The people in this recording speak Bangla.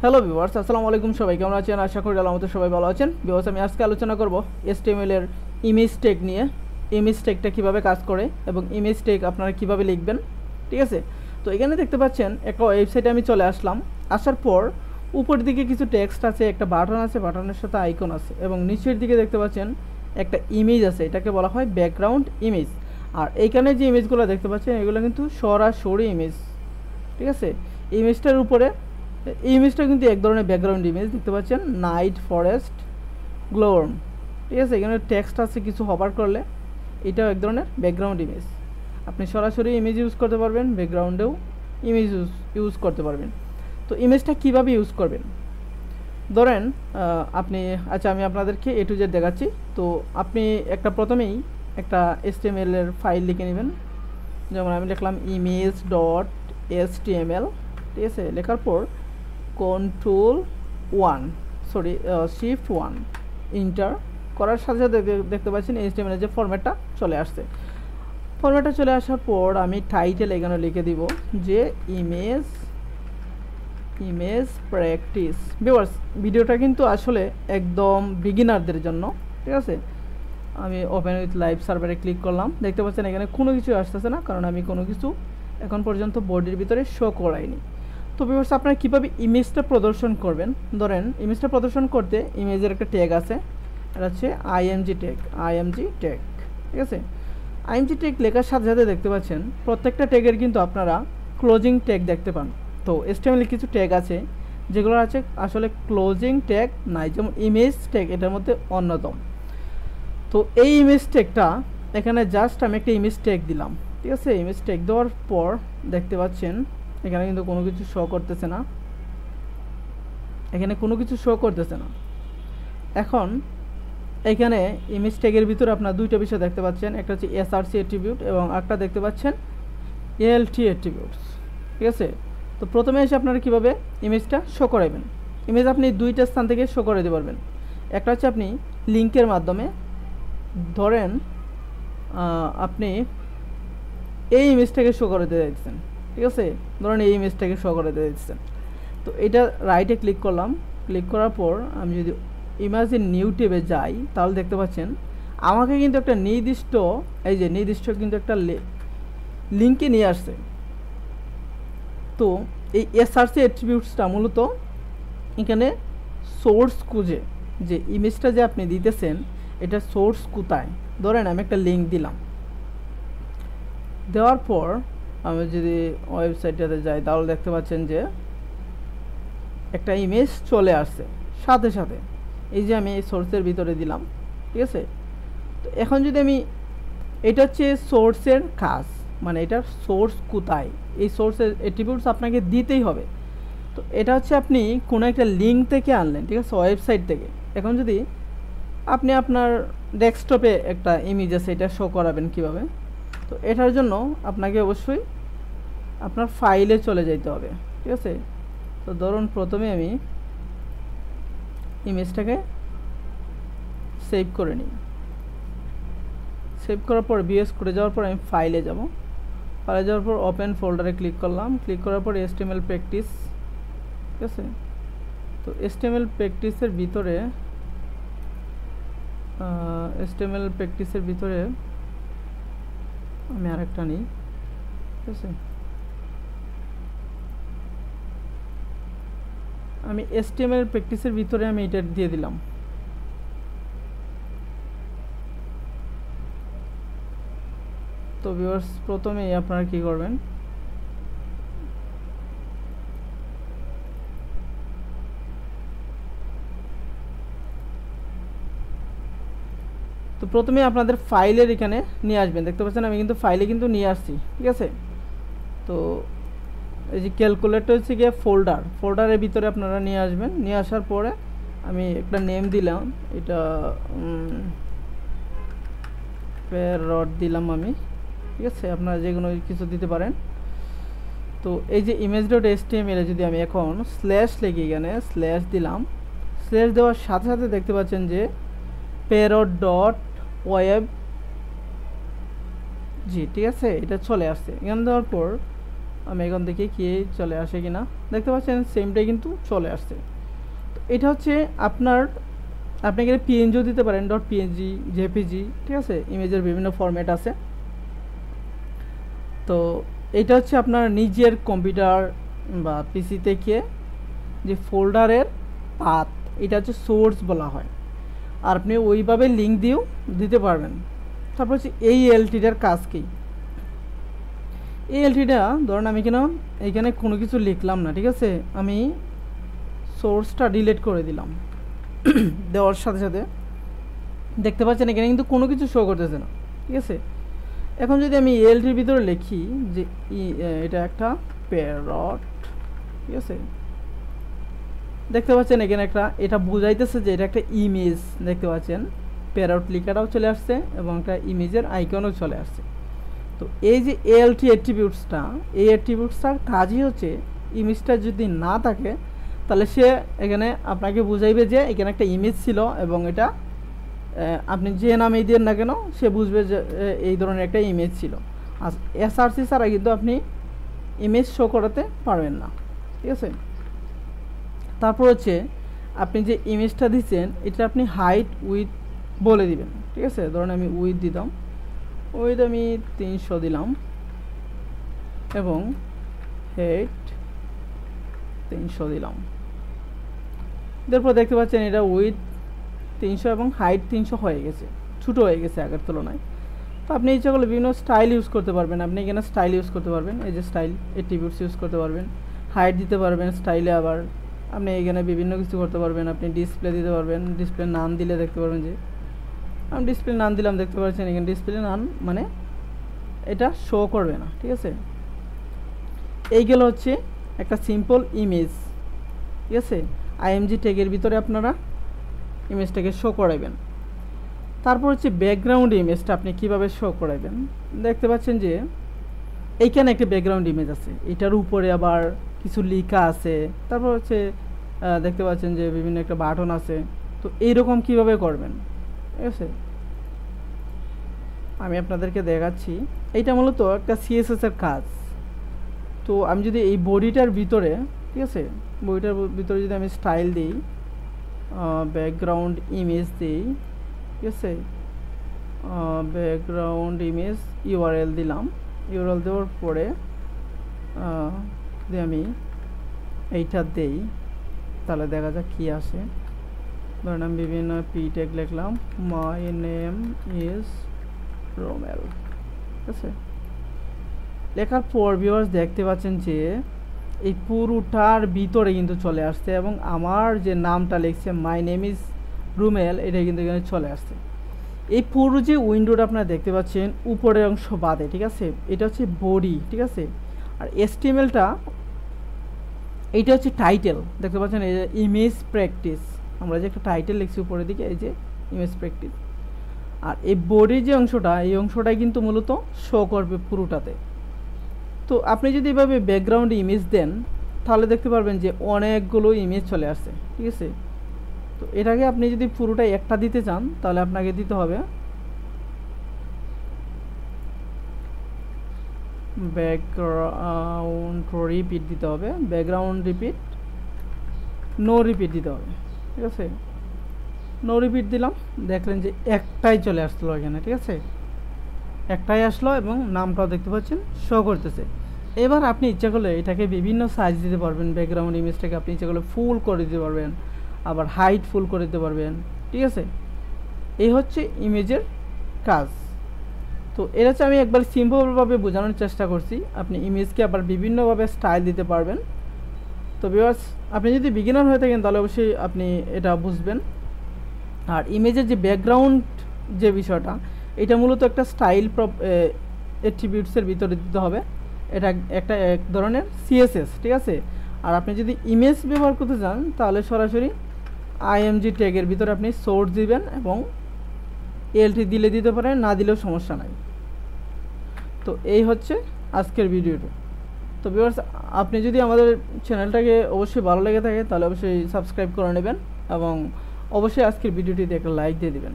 হ্যালো ভিউয়ার্স, আসসালামু আলাইকুম। সবাই কেমন আছেন? আশা করি আলহামদুলিল্লাহ সবাই ভালো আছেন। ভিউয়ার্স, আমি আজকে আলোচনা করব HTML এর ইমেজ ট্যাগ নিয়ে। ইমেজ ট্যাগটা কীভাবে কাজ করে এবং ইমেজ ট্যাগ আপনারা কীভাবে লিখবেন, ঠিক আছে? তো এখানে দেখতে পাচ্ছেন একটা ওয়েবসাইটে আমি চলে আসলাম। আসার পর উপরের দিকে কিছু টেক্সট আছে, একটা বাটন আছে, বাটনের সাথে আইকন আছে এবং নিচের দিকে দেখতে পাচ্ছেন একটা ইমেজ আছে, এটাকে বলা হয় ব্যাকগ্রাউন্ড ইমেজ। আর এইখানে যে ইমেজগুলো দেখতে পাচ্ছেন এগুলো কিন্তু সরাসরি ইমেজ, ঠিক আছে? ইমেজটার উপরে এই ইমেজটা কিন্তু এক ধরনের ব্যাকগ্রাউন্ড ইমেজ দেখতে পাচ্ছেন, নাইট ফরেস্ট গ্লোর্ম, ঠিক আছে? এখানে টেক্সট আছে, কিছু হভার করলে এটাও এক ধরনের ব্যাকগ্রাউন্ড ইমেজ। আপনি সরাসরি ইমেজ ইউজ করতে পারবেন, ব্যাকগ্রাউন্ডেও ইমেজ ইউজ করতে পারবেন। তো ইমেজটা কীভাবে ইউজ করবেন ধরেন আপনি, আচ্ছা আমি আপনাদেরকে A to Z দেখাচ্ছি। তো আপনি প্রথমেই একটা HTML এর ফাইল লিখে নেবেন। যেমন আমি লিখলাম image.html, ঠিক আছে? লেখার পর Shift 1 ইন্টার করার সাথে সাথে দেখতে পাচ্ছেন HTML এর যে ফরম্যাটটা চলে আসছে। ফরম্যাটটা চলে আসার পর আমি টাইটেল এখানে লিখে দিব যে ইমেজ প্র্যাকটিস। ভিউয়ার্স, ভিডিওটা কিন্তু আসলে একদম বিগিনারদের জন্য, ঠিক আছে? আমি ওপেন উইথ লাইভ সার্ভারে ক্লিক করলাম। দেখতে পাচ্ছেন এখানে কোনো কিছু আসতেছে না, কারণ আমি কোনো কিছু এখন পর্যন্ত বডির ভিতরে শো করাইনি। তো ভিউয়ার্স, আপনারা কীভাবে ইমেজটা প্রদর্শন করবেন, ধরেন ইমেজটা প্রদর্শন করতে ইমেজের একটা ট্যাগ আছে, এটা হচ্ছে আইএমজি ট্যাগ, ঠিক আছে? আইএমজি ট্যাগ লেখার সাথে সাথে দেখতে পাচ্ছেন প্রত্যেকটা ট্যাগের কিন্তু আপনারা ক্লোজিং ট্যাগ দেখতে পান। তো HTML কিছু ট্যাগ আছে যেগুলো আছে আসলে ক্লোজিং ট্যাগ নাই, যেমন ইমেজ ট্যাগ এটার মধ্যে অন্যতম। তো এই ইমেজ ট্যাগটা এখানে জাস্ট আমি একটা ইমেজ ট্যাগ দিলাম, ঠিক আছে? ইমেজ ট্যাগ দেওয়ার পর দেখতে পাচ্ছেন এখানে কিন্তু কোনো কিছু শো করতেছে না, এখন এখানে ইমেজ ট্যাগের ভিতরে আপনার দুইটা বিষয় দেখতে পাচ্ছেন, একটা হচ্ছে SRC অ্যাট্রিবিউট এবং একটা দেখতে পাচ্ছেন ALT অ্যাট্রিবিউটস, ঠিক আছে? তো প্রথমে এসে আপনারা কীভাবে ইমেজটা শো করাবেন, ইমেজ আপনি দুইটা স্থান থেকে শো করে দিতে পারবেন। একটা হচ্ছে আপনি লিঙ্কের মাধ্যমে, ধরেন আপনি এই ইমেজটাকে শো করে দিতে চাইছেন, ঠিক আছে? ধরেন এই ইমেজটাকে শো করে দিতে চাইছেন। তো এটা রাইটে ক্লিক করলাম, ক্লিক করার পর আমি যদি ইমেজের নিউ ট্যাবে যাই তাহলে দেখতে পাচ্ছেন আমাকে কিন্তু একটা নির্দিষ্ট কিন্তু একটা লিঙ্কে নিয়ে আসছে। তো এই SRC অ্যাট্রিবিউটসটা মূলত এখানে সোর্স খুঁজে, যে ইমেজটা যে আপনি দিতেছেন এটা সোর্স কোথায়। ধরেন আমি একটা লিঙ্ক দিলাম, দেওয়ার পর আমি যদি ওয়েবসাইটটাতে যাই তাহলে দেখতে পাচ্ছেন যে একটা ইমেজ চলে আসছে সাথে সাথে, এই যে আমি এই সোর্সের ভিতরে দিলাম, ঠিক আছে? তো এখন যদি আমি, এটা হচ্ছে সোর্সের কাজ, মানে এটার সোর্স কোথায়, এই সোর্সের অ্যাট্রিবিউটস আপনাকে দিতেই হবে। তো এটা হচ্ছে আপনি কোনো একটা লিঙ্ক থেকে আনলেন, ঠিক আছে, ওয়েবসাইট থেকে। এখন যদি আপনি আপনার ডেস্কটপে একটা ইমেজ আছে, এটা শো করাবেন কীভাবে? তো এটার জন্য আপনাকে অবশ্যই আপনার ফাইলে চলে যেতে হবে, ঠিক আছে? তো ধরুন প্রথমে আমি ইমেজটাকে সেভ করে নিই। সেভ করার পর ভিএস করে যাওয়ার পর আমি ফাইলে যাব। ফাইলে যাওয়ার পর ওপেন ফোল্ডারে ক্লিক করলাম, ক্লিক করার পর HTML প্র্যাকটিস, ঠিক আছে? তো HTML প্র্যাকটিসের ভিতরে আমি আরেকটা নিই, ঠিক আছে? আমি HTML প্র্যাকটিসের ভিতরে আমি এটা দিয়ে দিলাম। তো ভিউয়ার্স, প্রথমেই আপনারা কি করবেন, তো প্রথমে আপনাদের ফাইলের এখানে নিয়ে আসবেন। দেখতে পাচ্ছেন আমি কিন্তু ফাইলে কিন্তু নিয়ে আসছি, ঠিক আছে? তো এই যে ক্যালকুলেটর হচ্ছে গিয়ে ফোল্ডারের ভিতরে আপনারা নিয়ে আসবেন। নিয়ে আসার পরে আমি একটা নেম দিলাম, এটা প্যারট দিলাম আমি, ঠিক আছে? আপনারা যে কোনো কিছু দিতে পারেন। তো এই যে image.html যদি আমি এখন স্ল্যাশ লিখি, এখানে স্ল্যাশ দিলাম, স্ল্যাশ দেওয়ার সাথে সাথে দেখতে পাচ্ছেন যে parrot.org, ঠিক আছে? এটা চলে আসছে। এখানে দেওয়ার পর আমি এখন দেখি কি চলে আসে কিনা। দেখতে পাচ্ছেন সেমটাই কিন্তু চলে আসছে। তো এটা হচ্ছে আপনার, আপনি এখানে পিএনজিও দিতে পারেন, .png, জেপিজি, ঠিক আছে, ইমেজের বিভিন্ন ফরম্যাট আছে। তো এটা হচ্ছে আপনার নিজের কম্পিউটার বা পিসি থেকে যে ফোল্ডারের পাথ, এটা হচ্ছে সোর্স বলা হয়, আর আপনি ওইভাবে লিঙ্ক দিয়েও দিতে পারবেন। তারপর হচ্ছে এই এলটিটার কাজ কি। এই এলটিটা ধরুন আমি এখানে কোনো কিছু লিখলাম না, ঠিক আছে, আমি সোর্সটা ডিলিট করে দিলাম। দেওয়ার সাথে সাথে দেখতে পাচ্ছেন এখানে কিন্তু কোনো কিছু শো করতেছে না, ঠিক আছে। এখন যদি আমি এলটির ভিতরে লিখি যে এটা একটা প্যারট, ঠিক আছে, দেখতে পাচ্ছেন এখানে একটা, এটা বোঝাইতেছে যে এটা একটা ইমেজ। দেখতে পাচ্ছেন প্যারট লেখাটাও চলে আসছে এবং একটা ইমেজের আইকনও চলে আসছে। তো এই যে এলটি অ্যাট্রিবিউটসটা, এই অ্যাট্রিবিউটসটার কাজই হচ্ছে ইমেজটা যদি না থাকে তাহলে সে এখানে আপনাকে বুঝাইবে যে এখানে একটা ইমেজ ছিল এবং এটা আপনি যে নামেই দেন না কেন সে বুঝবে যে এই ধরনের একটা ইমেজ ছিল। আর এসআরসি ছাড়া কিন্তু আপনি ইমেজ শো করাতে পারবেন না, ঠিক আছে। তারপর হচ্ছে আপনি যে ইমেজটা দিচ্ছেন এটা আপনি হাইট উইথ বলে দিবেন, ঠিক আছে। ধরুন আমি উইথ দিতাম, উইথ আমি 300 দিলাম এবং হেড 300 দিলাম। তারপর দেখতে পাচ্ছেন এটা উইথ 300 এবং হাইট 300 হয়ে গেছে, ছোটো হয়ে গেছে আগের তুলনায়। তো আপনি ইচ্ছাগুলো বিভিন্ন স্টাইল ইউজ করতে পারবেন। আপনি এখানে স্টাইল ইউজ করতে পারবেন, এই যে স্টাইল অ্যাট্রিবিউটস ইউজ করতে পারবেন, হাইট দিতে পারবেন স্টাইলে। আবার আপনি এখানে বিভিন্ন কিছু করতে পারবেন, আপনি ডিসপ্লে দিতে পারবেন। ডিসপ্লে নাম দিলে দেখতে পারবেন যে আমি ডিসপ্লে নাম দিলাম, দেখতে পাচ্ছেন এখানে ডিসপ্লে নাম মানে এটা শো করবে না, ঠিক আছে। এইগুলো হচ্ছে একটা সিম্পল ইমেজ, ঠিক আছে। আইএমজি ট্যাগের ভিতরে আপনারা ইমেজটাকে শো করাবেন। তারপর হচ্ছে ব্যাকগ্রাউন্ড ইমেজটা আপনি কিভাবে শো করাবেন। দেখতে পাচ্ছেন যে এইখানে একটা ব্যাকগ্রাউন্ড ইমেজ আছে, এটার উপরে আবার কিছু লেখা আছে। তারপর হচ্ছে দেখতে পাচ্ছেন যে বিভিন্ন একটা বাটন আছে। তো এইরকম কিভাবে করবেন, ঠিক আছে, আমি আপনাদেরকে দেখাচ্ছি। এইটা মূলত একটা সিএসএস এর কাজ। তো আমি যদি এই বডিটার ভিতরে, ঠিক আছে, বডিটার ভিতরে যদি আমি স্টাইল দিই, ব্যাকগ্রাউন্ড ইমেজ দিই, ঠিক আছে, ব্যাকগ্রাউন্ড ইমেজ ইউআরএল দিলাম। ইউআরএল দেওয়ার পরে যদি আমি এইটা দেই তাহলে দেখা যাক কী আসে। ধরেন আমি বিভিন্ন পি ট্যাগ লিখলাম, মাই নেম ইজ রোমেল, ঠিক আছে। লেখার পর ভিউয়ার্স দেখতে পাচ্ছেন যে এই পুরোটার ভিতরে কিন্তু চলে আসছে এবং আমার যে নামটা লিখছে মাই নেম ইজ রুমেল, এটা কিন্তু এখানে চলে আসছে। এই পুরো যে উইন্ডোটা আপনারা দেখতে পাচ্ছেন উপরের অংশ বাদে, ঠিক আছে, এটা হচ্ছে বডি, ঠিক আছে। আর এসটিএমএলটা এইটা হচ্ছে টাইটেল। দেখতে পাচ্ছেন এই যে ইমেজ প্র্যাকটিস, আমরা যে একটা টাইটেল লিখছি উপরের দিকে, এই যে ইমেজ প্র্যাকটিস। আর এই বডির যে অংশটা, এই অংশটাই কিন্তু মূলত শো করবে পুরোটাতে। তো আপনি যদি এভাবে ব্যাকগ্রাউন্ড ইমেজ দেন তাহলে দেখতে পারবেন যে অনেকগুলো ইমেজ চলে আসছে, ঠিক আছে। তো এটাকে আপনি যদি পুরোটাই একটা দিতে চান তাহলে আপনাকে দিতে হবে ব্যাকগ্রাউন্ড রিপিট দিতে হবে, ব্যাকগ্রাউন্ড রিপিট, নো রিপিট দিতে হবে, ঠিক আছে। নো রিপিট দিলাম, দেখলেন যে একটাই চলে আসলো এখানে, ঠিক আছে, একটাই আসলো এবং নামটাও দেখতে পাচ্ছেন শো করতেছে। এবার আপনি ইচ্ছা করলে এটাকে বিভিন্ন সাইজ দিতে পারবেন। ব্যাকগ্রাউন্ড ইমেজটাকে আপনি ইচ্ছা করলে ফুল করে দিতে পারবেন, আবার হাইট ফুল করে দিতে পারবেন, ঠিক আছে। এই হচ্ছে ইমেজের কাজ। তো এটা হচ্ছে আমি একবার সিম্পলভাবে বোঝানোর চেষ্টা করছি। আপনি ইমেজকে আবার বিভিন্নভাবে স্টাইল দিতে পারবেন। তো ভিউয়ার্স, আপনি যদি বিগিনার হয়ে থাকেন তাহলে অবশ্যই আপনি এটা বুঝবেন। আর ইমেজের যে ব্যাকগ্রাউন্ড যে বিষয়টা, এটা মূলত একটা স্টাইল অ্যাট্রিবিউটসের ভিতরে দিতে হবে। এটা একটা এক ধরনের সিএসএস, ঠিক আছে। আর আপনি যদি ইমেজ ব্যবহার করতে চান তাহলে সরাসরি আইএমজি ট্যাগের ভিতরে আপনি সোর্স দিবেন এবং এলটি দিলে দিতে পারেন, না দিলেও সমস্যা নাই। তো এই হচ্ছে আজকের ভিডিওটা। তো ভিউয়ার্স, আপনি যদি আমাদের চ্যানেলটাকে অবশ্যই ভালো লেগে থাকে তাহলে অবশ্যই সাবস্ক্রাইব করে নেবেন এবং অবশ্যই আজকের ভিডিওটিতে একটা লাইক দিয়ে দিবেন।